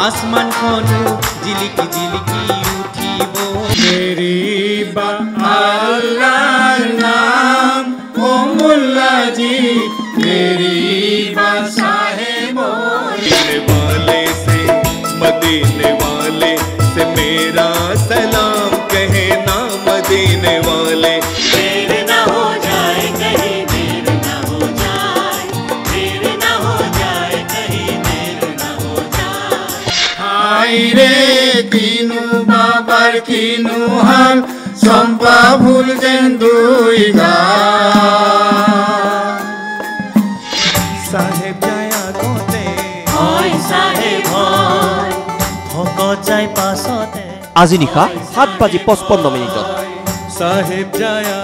आसमान खनु जिलिकी जिलिकी उठिबो मेरी बा अल्लाह नाम ओ मुल्ला जी मेरी बा साहिब वाले से मदीने वाले से मेरा सलाम कहे ना मदीने वाले देर ना हो जाए कहीं देर ना हो जाए देर ना हो जाए कहीं देर ना हो जाए हाय रे किनु बाबार किनु हाल सम्पा भूल जेन दुई गाल साहेब जाया गोते ओय साहेब होय भकत जाय पासते আজি নিশা 7:55 साहेब जाया